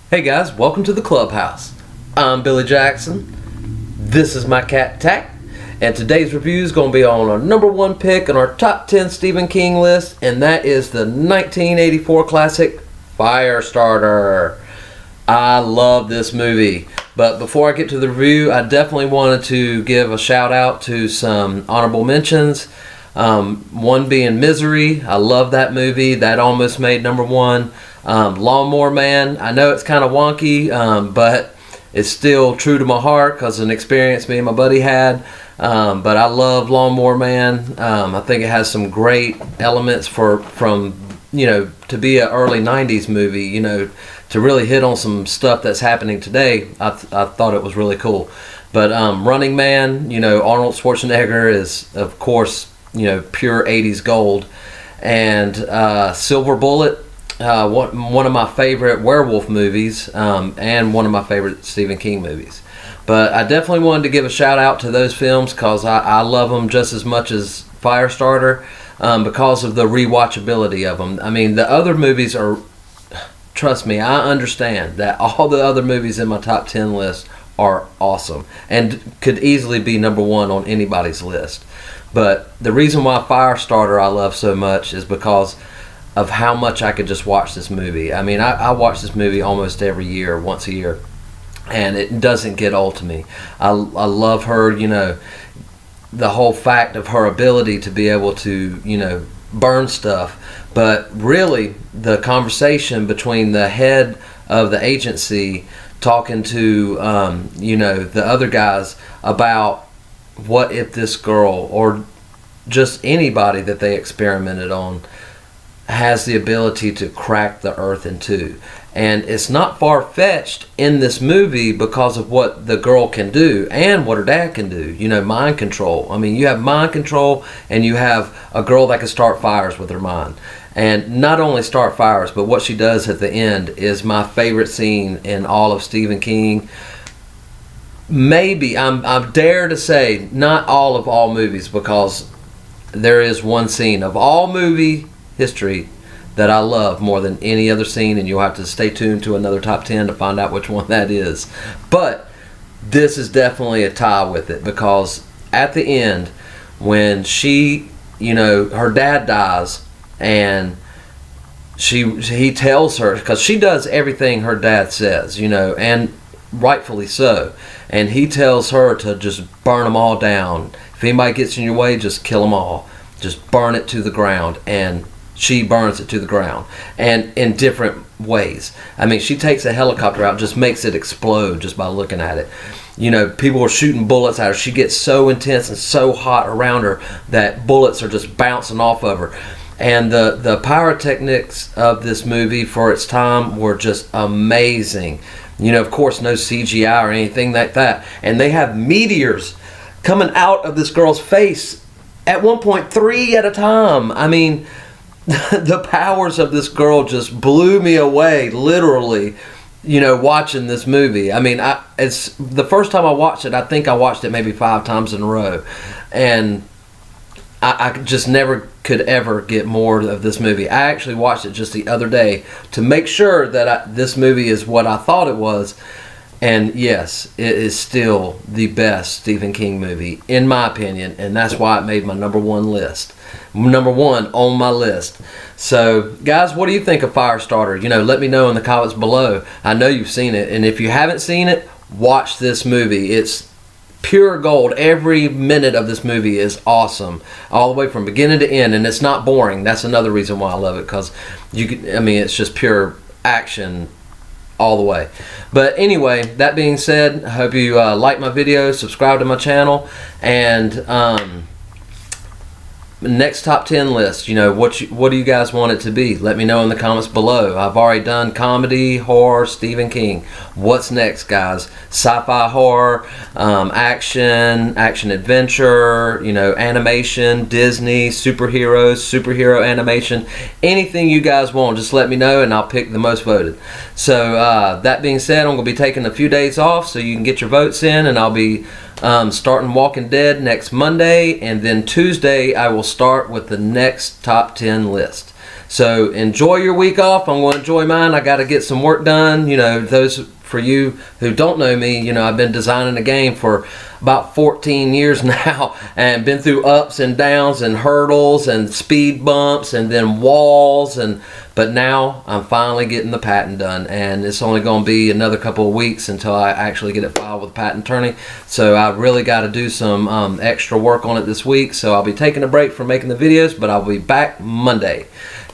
Hey guys, welcome to the clubhouse. I'm Billy Jackson. This is my cat Tack, and today's review is going to be on our number one pick on our top 10 Stephen King list, and that is the 1984 classic Firestarter. I love this movie, but before I get to the review, I definitely wanted to give a shout out to some honorable mentions. One being Misery. I love that movie. That almost made number one. Lawnmower Man. I know it's kind of wonky, but it's still true to my heart because of an experience me and my buddy had. But I love Lawnmower Man. I think it has some great elements from to be an early 90s movie, to really hit on some stuff that's happening today. I thought it was really cool. But Running Man, Arnold Schwarzenegger is, of course, pure 80s gold. And Silver Bullet, one of my favorite werewolf movies, and one of my favorite Stephen King movies. But I definitely wanted to give a shout out to those films because I love them just as much as Firestarter, because of the rewatchability of them. I mean, the other movies are, trust me, I understand that all the other movies in my top 10 list are awesome and could easily be number one on anybody's list. But the reason why Firestarter I love so much is because of how much I could just watch this movie. I mean, I watch this movie almost every year, once a year, and it doesn't get old to me. I love her, the whole fact of her ability to be able to, burn stuff. But really, the conversation between the head of the agency talking to, the other guys about what if this girl or just anybody that they experimented on has the ability to crack the earth in two. And it's not far-fetched in this movie because of what the girl can do and what her dad can do. Mind control. I mean, you have mind control and you have a girl that can start fires with her mind. And not only start fires, but what she does at the end is my favorite scene in all of Stephen King. Maybe, I dare to say, not all movies, because there is one scene of all movie history that I love more than any other scene, and you'll have to stay tuned to another top 10 to find out which one that is. But this is definitely a tie with it, because at the end, when she, her dad dies, and he tells her, because she does everything her dad says, and rightfully so, and he tells her to just burn them all down. If anybody gets in your way, just kill them all. Just burn it to the ground. And she burns it to the ground, and in different ways. I mean, she takes a helicopter out, just makes it explode just by looking at it. People are shooting bullets at her. She gets so intense and so hot around her that bullets are just bouncing off of her. And the pyrotechnics of this movie for its time were just amazing. Of course, no CGI or anything like that. And they have meteors coming out of this girl's face at one point, 3 at a time. I mean, the powers of this girl just blew me away, literally, watching this movie. I mean, it's the first time I watched it, I think I watched it maybe 5 times in a row. And I just never could ever get more of this movie. I actually watched it just the other day to make sure that this movie is what I thought it was. And yes, it is still the best Stephen King movie, in my opinion, and that's why it made my number one on my list. So, guys, what do you think of Firestarter? Let me know in the comments below. I know you've seen it, and if you haven't seen it, watch this movie. It's pure gold. Every minute of this movie is awesome, all the way from beginning to end, and it's not boring. That's another reason why I love it, because it's just pure action all the way. But anyway, that being said, I hope you like my video, subscribe to my channel, and next top 10 list, what do you guys want it to be? Let me know in the comments below. I've already done comedy, horror, Stephen King. What's next, guys? Sci-fi, horror, action adventure, animation, Disney, superhero animation, anything you guys want, just let me know and I'll pick the most voted. So that being said, I'm going to be taking a few days off so you can get your votes in, and I'll be starting Walking Dead next Monday, and then Tuesday I will start with the next top 10 list. So enjoy your week off. I'm going to enjoy mine. I got to get some work done. You know, those for you who don't know me, you know, I've been designing a game for about 14 years now, and been through ups and downs and hurdles and speed bumps and then walls, but now I'm finally getting the patent done, and it's only going to be another couple of weeks until I actually get it filed with a patent attorney. So I really got to do some extra work on it this week. So I'll be taking a break from making the videos, but I'll be back Monday.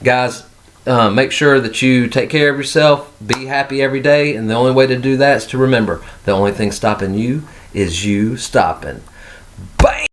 Guys, make sure that you take care of yourself, be happy every day, and the only way to do that is to remember the only thing stopping you is you stopping. Bam!